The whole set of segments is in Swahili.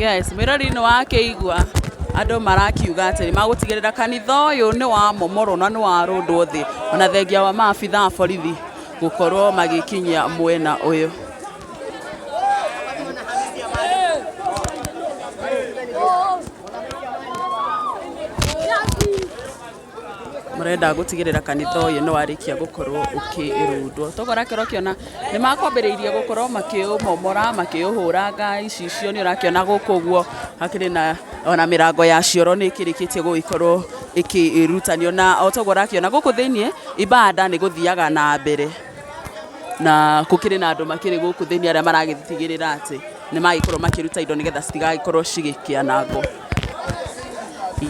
Yes, mirori-inĩ wa Kĩigua andũ marakiuga atĩ nĩmagũtigĩrĩra kanitha ũyũ nĩ wa momoro na nĩ wa rũndwo thĩ ona thengia wa maabitha a borithi gũkorwo magĩkinyia mwena ũyũ. Marenda gũtigĩrĩra kanitha ũyũ nĩ warĩkia gũkorwo ũkĩrundwo. Togora kĩro kĩona nĩ makwambĩrĩirie gũkorwo makĩũmomora makĩũhũra ngai icio nĩ ũrakĩona gũkũ ũguo hakĩrĩ na ona mĩrango ya cioro nĩ ĩkĩrĩkĩtie gũgĩkorwo ĩkĩrutanio na otogora kĩona gũkũ thĩiniĩ ibada nĩ gũthiaga na mbere na gũkĩrĩ na andũ makĩrĩ gũkũ thĩiniĩ arĩa maragĩtigĩrĩra atĩ nĩ magĩkorwo makĩruta indo nĩgetha citigagĩkorwo cigĩkĩanangwo.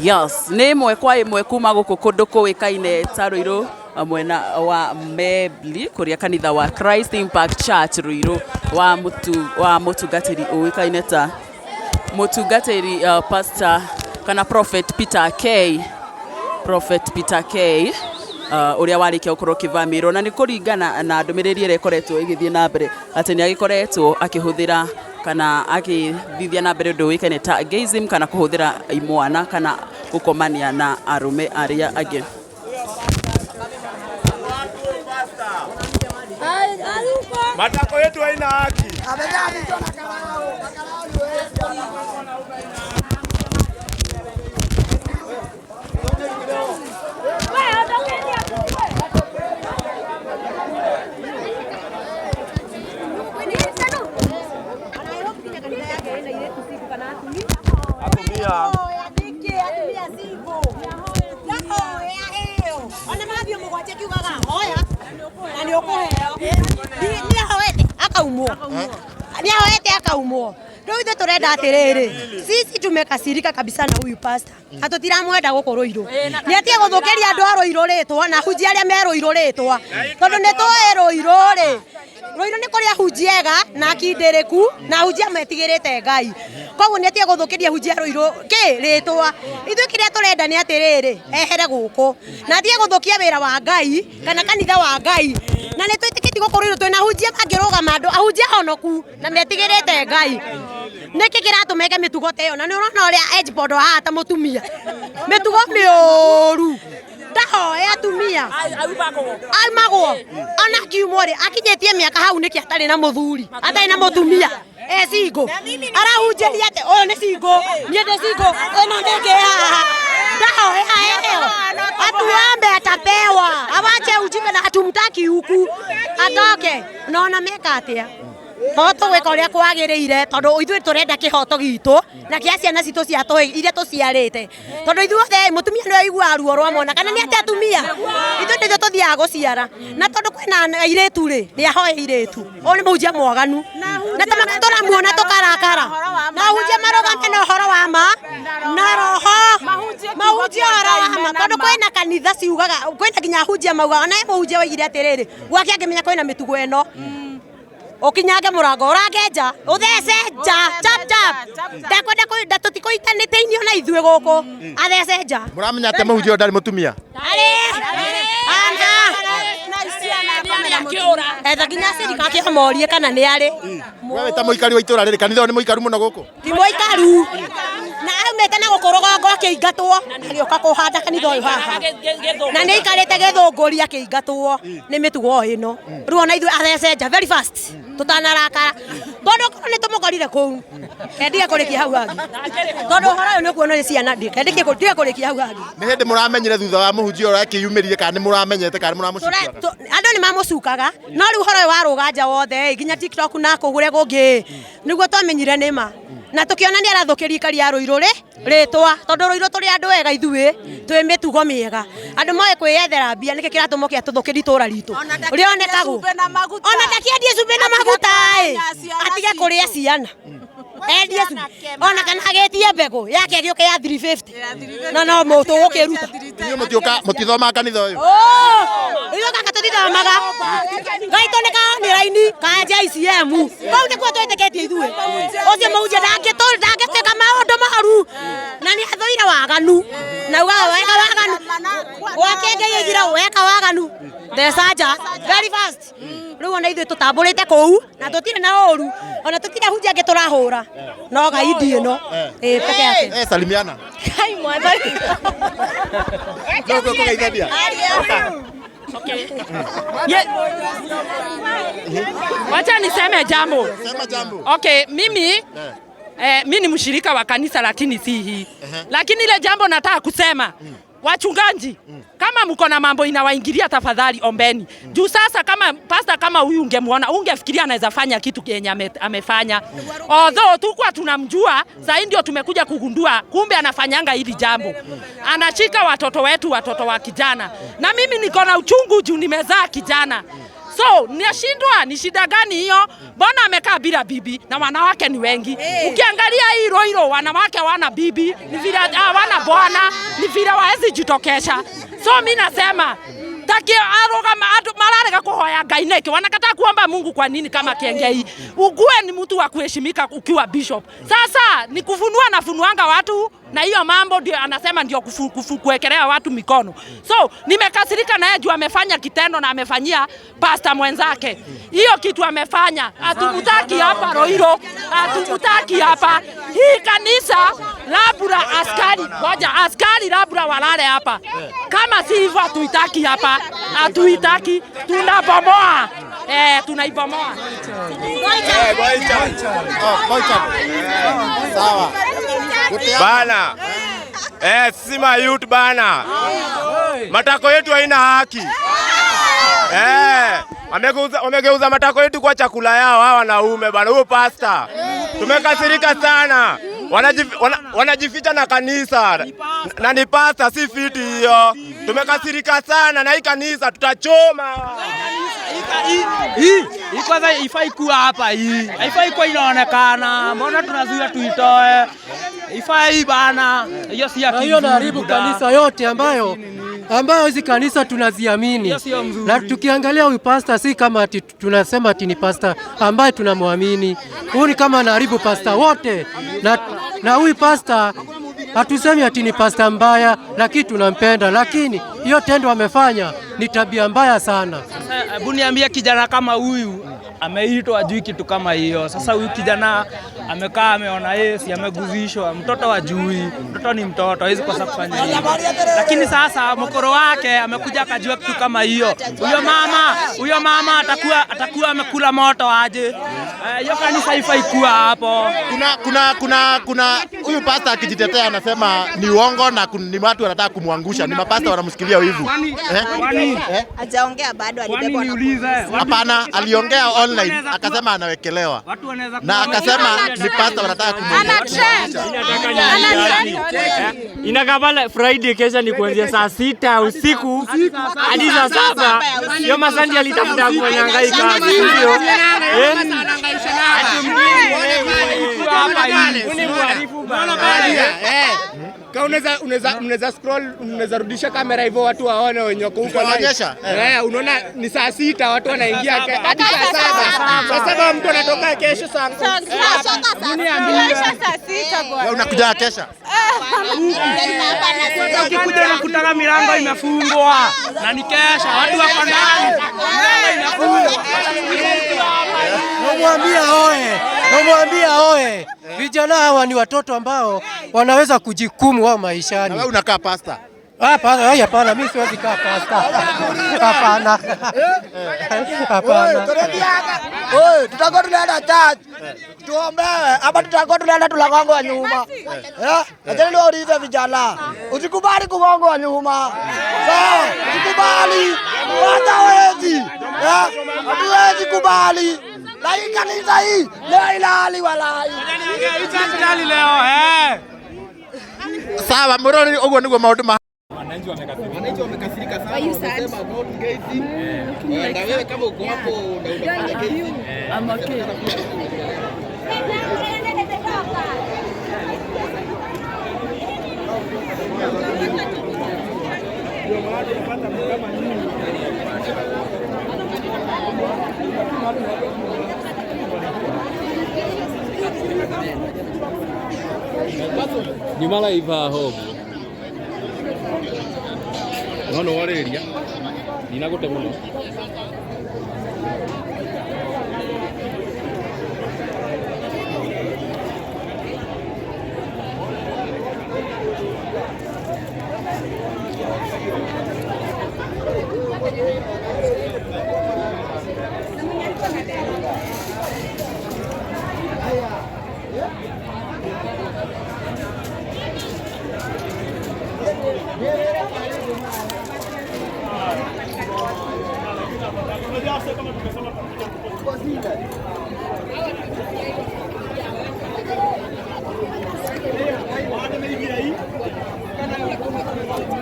Yes, nĩ ĩmwe kwa ĩmwe kuma gũkũ kũndũ kũĩkaine ta Ruiru mwena wa Mebli kũrĩa kanitha wa Christ Impact Church Ruiru wa mũtungatĩri ũĩkaine ta mũtungatĩri pastor kana Prophet Peter K ũrĩa warĩkia gũkorwo kĩvamirwo na nĩ kũringana na ndũmĩrĩri ĩrĩa ĩkoretwo ĩgĩthiĩ na mbere atĩ nĩ agĩkoretwo akĩhũthĩra kana agĩthithia na mbere ũndũ ũĩkaine ta gayism kana kũhũthĩra imwana kana gũkomania na arũme arĩa angĩ. Matako yetu haina haki. Akaumwo. Ndio ithe turenda atiriri. Sisi tumekasirika kabisa na huyu pastor. Hatutiramwenda gũkũ Ruiru. Nĩ atie gũthũkĩria andũ a Ruiru rĩtwa na hunjia arĩa me Ruiru rĩtwa. Tondũ nĩ tũĩ Ruiru rĩ. Ruiru nĩ kũrĩa hunjiega na kindĩrĩku na hunjia metigĩrĩte Ngai. Koguo nĩ atie gũthũkĩria hunjia Ruiru rĩtwa. Ithuĩ kĩrĩa turenda nĩ atiriri ehere gũkũ. Na atie gũthũkia wĩra wa Ngai kana kanitha wa Ngai. Na nĩ twĩtĩkĩtie gũkũ Ruiru twĩna hunjia mangĩrũgama andũ ahunjia honoku na metigĩrĩte Ngai. Nĩkĩ kĩratũmeke mĩtugo ta ĩyo na nĩ ũrona ũrĩa Edgepondo haha ta mũtumia. Mĩtugo mĩũru. Ndahoe atumia. Aumagwo. Ona kiumo rĩ akinyĩtie mĩaka hau nĩkĩ atarĩ na mũthuri. Atarĩ na mũtumia. Single. Arahunjĩria atĩ ũyũ nĩ single. Niĩ ndĩ single. Ĩno ndĩngĩ haha. Ndahoe aheo. Atuambe atapewa. Awache ujinga na hatumtaki huku. Atoke. Naona meka atĩa. Hoto gwĩka ũrĩa kwagĩrĩire tondũ ithuĩ tũrenda kĩhoto gitũ na kĩa ciana citũ cia tũhĩ iria tũciarĩte tondũ ithuothe mũtumia nĩ aigua ruo rwa mwana kana nĩ atĩ atumia ithuĩ nĩthuĩ tũthiaga gũciara na tondũ kwĩna airĩtu rĩ nĩ ahoe airĩtu ũyũ nĩ mũhunjia mwaganu na tamaka tũramuona tũkarakara na hunjia marũgame na ũhoro wa ma na roho mahunjia ũhoro wa ma tondũ kwĩna kanitha ciugaga kwĩna nginya hunjia mauga ona mũhunjia waigire atĩrĩrĩ gwake angĩmenya kwĩna mĩtugo ĩno okinyaga murango uragenja uthece nja chap chap ndakwenda tutikoitanite inio na ithuĩ gũkũ athece nja muramenya atĩ mũhunjia ndarĩ mũtumia etha nginya cirika kĩmorie kana nĩ arĩ wewe ta mũikari wa itũra rĩrĩ kanitha nĩ mũikaru mũno gũkũ ti mũikaru na aumĩte na gũkũrũgongo akĩingatwo agĩũka kũhanda kanitha ũyũ haha na nĩ aikarĩte gĩthũngũri akĩingatwo nĩ mĩtugo ĩno rĩu ona ithuĩ athece nja very fast tutanarakara tondũ korwo nĩ tũmũkorire kũu kendige kũrĩkia hau hangĩ tondũ ũhoro ũyũ nĩ kuona nĩ ciana kendige kũrĩkia hau hangĩ nĩ hĩndĩ mũramenyire thutha wa mũhunjia ũrĩa akĩyumĩrire kana nĩ mũramenyete kana mũramũcukaga andũ nĩ mamũcukaga no rĩu ũhoro ũyũ warũga nja wothe nginya TikTok na kũgũre gũngĩ nĩguo twamenyire nĩma na tukiona nĩ arathũkĩria ikari ya Ruiru rĩtwa tondũ Ruiru tũrĩ andũ wega ithuĩ twĩ mĩtugo mĩega andũ moe kwĩyethera mbia nĩkĩ kĩratũmũkia tũthũkĩri itũra ritũ rĩonekagwo ona ndakĩendie cumbĩ na maguta atige kũrĩa ciana endie cumbĩ ona kana agĩtie mbegũ yake agĩũke ya 350 na no mũtũ gũkĩruta inyuĩ mũtithomaga kanitha ũyũ ithuĩ kaka tũtithomaga gaitũ nĩ ka raini ka JCM kau nĩkuo twĩtĩkĩtie ithuĩ ũcio mũhunjia ndangĩtuĩka maũndũ maru na nĩ athũire waganu na ugaga wega waganu wakenge yigira weka waganu thecaja very fast riu ona ithuĩ tũtambũrĩte kũu na tũtirĩ na ũru ona tũtirĩ hunjia angĩ tũrahũra no gaidi ĩno peke yake salimiana kai mwathani ndio kugeithania Okay. Wacha niseme jambo. Sema jambo. Okay, mimi mimi ni mshirika wa kanisa lakini si hii. Lakini ile jambo nataka kusema wachungaji kama mko na mambo inawaingilia tafadhali ombeni. Juu sasa kama pastor kama huyu ungemuona ungefikiria anaweza fanya kitu kenye amefanya. Although tukua tunamjua, sasa ndio tumekuja kugundua kumbe anafanyanga hili jambo. Anashika watoto wetu, watoto wa kijana. Na mimi niko na uchungu juu nimezaa kijana. So, nashindwa ni shida gani hiyo? Mbona amekaa bila bibi na wanawake ni wengi? Ukiangalia hii Roiro wanawake wana bibi, ni vile wana bwana, ni vile waezi jitokesha. So mimi nasema taki aroga mararega kuhoya Ngai neki wanakataa kuomba Mungu kwa nini kama Kiengei? Ugue ni mtu wa kuheshimika ukiwa bishop. Sasa ni kufunua na funuanga watu na hiyo mambo ndio anasema ndio kuwekelea watu mikono. So nimekasirika naye juu amefanya kitendo na amefanyia pastor mwenzake. Hiyo kitu amefanya. Hatumtaki hapa Roiro, hatumtaki hapa. Hii kanisa labda askari labda walale hapa. Kama si hivyo hatuitaki hapa. Hatuitaki, tunabomoa. Tunaibomoa. Sawa. Bana. Sima youth bana. Matako yetu haina haki. Wamegeuza matako yetu kwa chakula yao hawa wanaume bana. Huyo pastor. Tumekasirika sana. Wanajificha na kanisa. Na ni pastor si fiti hiyo. Tumekasirika sana na hii kanisa tutachoma. Hii kwanza ifai kuwa hapa hii. Haifai kuwa inaonekana. Mbona tunazuia tuitoe? Ifai bana. Hiyo si haki. Hiyo naharibu kanisa yote ambayo hizi kanisa tunaziamini. Na tukiangalia huyu pastor si kama ati tunasema ati ni pastor ambaye tunamwamini. Huyu ni kama anaharibu pastor wote. Na huyu pastor hatusemi ati ni pastor mbaya, lakini tunampenda, lakini hiyo tendo amefanya ni tabia mbaya sana. Hebu niambie kijana kama huyu ameitwa ajui kitu kama hiyo. Sasa huyu kijana amekaa ameona Yesu, ameguzishwa, mtoto wajui, mtoto ni mtoto, hawezi kosa kufanya hivyo. Lakini sasa mkoro wake amekuja akajua kitu kama hiyo. Huyo mama atakuwa amekula moto aje. Hiyo kanisa haifai kuwa hapo. Kuna huyu pastor akijitetea anasema ni uongo na ni watu wanataka kumwangusha. Ni mapasta wanamsikilia wivu. Hajaongea bado, alibebwa na hapana, aliongea online akasema anawekelewa. Na akasema ni pastor wanataka kumwangusha. Inakabala Friday kesha ni kuanzia saa 6 usiku hadi saa 7. Hiyo masandi alitafuta kuhangaika. Ndio. Unaweza scroll, unaweza rudisha kamera hivyo watu waone wenye huko kuonyesha. Unaona ni saa 6 watu wanaingia hadi saa 7. Saa 7 mtu anatoka kesho saa 5. Wewe unakuja kesha? Ukikuja unakutana milango imefungwa. Na ni kesha watu wako ndani. Milango imefungwa. Namwambia oe. Vijana hawa ni watoto ambao wanaweza kujikumu wao maishani. Na wewe unakaa pastor? Hapana, mimi siwezi kaa pastor. Hapana. Tutakuwa tunaenda church. Tuombewe, ama tutakuwa tunaenda tulagongwa nyuma. Acha niulize vijana. Usikubali kugongwa nyuma. Sawa, usikubali. Watawezi. Hatuwezi kubali. Lakini kanisa hii leo ilali walai. Itali leo Sawa, mbona ugo niguo maundu ma Wananchi wamekasirika sana. Wanasema about gazing. Na wewe kama uko hapo na unafanya gazing. Ama okay. Ni mala iva hogo. no woriria ndinagute muno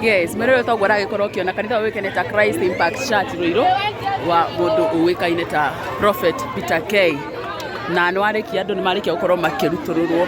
Yes, mero to gwara gikorwo kiona kanitha wikene ta Christ Impact Church Ruiru wa mundu uwikaine ta Prophet Peter K na nwariki andu ni marikia gukorwo makirutururwo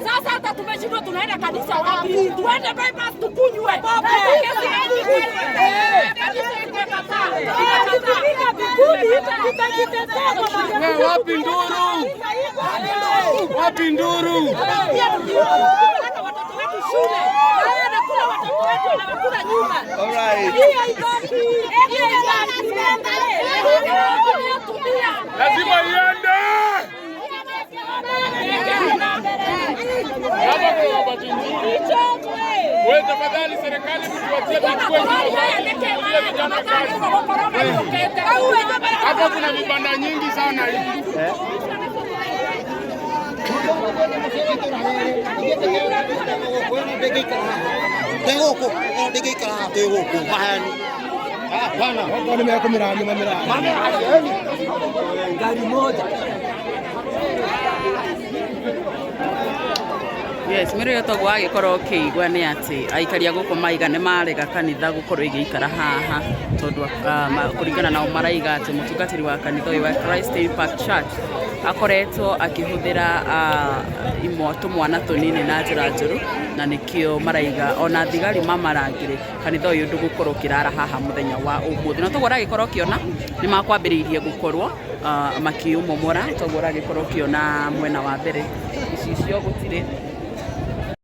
Sasa hata tumeshindwa tunaenda kanisa wapi? Tuende bypass tukunywe. wapi nduru? Wapi nduru? Watoto wetu shule. Wanakula watoto wetu wanakula nyumba. Alright. Lazima iende. Hapa kuna watu nzuri. Wewe tafadhali serikali mtuachie tukue vijana kazi. Hapa kuna vibanda nyingi sana hivi. Gari moja. Yes, mero yotogo agikorwo kiigwa ni ati aikaria guko maiga ni marega kanitha gukorwo igiikara haha tondu kuringana nao maraiga ati mutungatiri wa kanitha wa Christ Impact Church akoretwo akihuthira imoto mwana tunini na njira njuru na nikio maraiga ona thigari mamarangire kanitha uyu ndugukorwo kirara haha muthenya wa umuthi no togora gikorwo kiona ni makwambiriirie gukorwo makiumomora togora gikorwo kiona mwena wa mbere ici cio gutire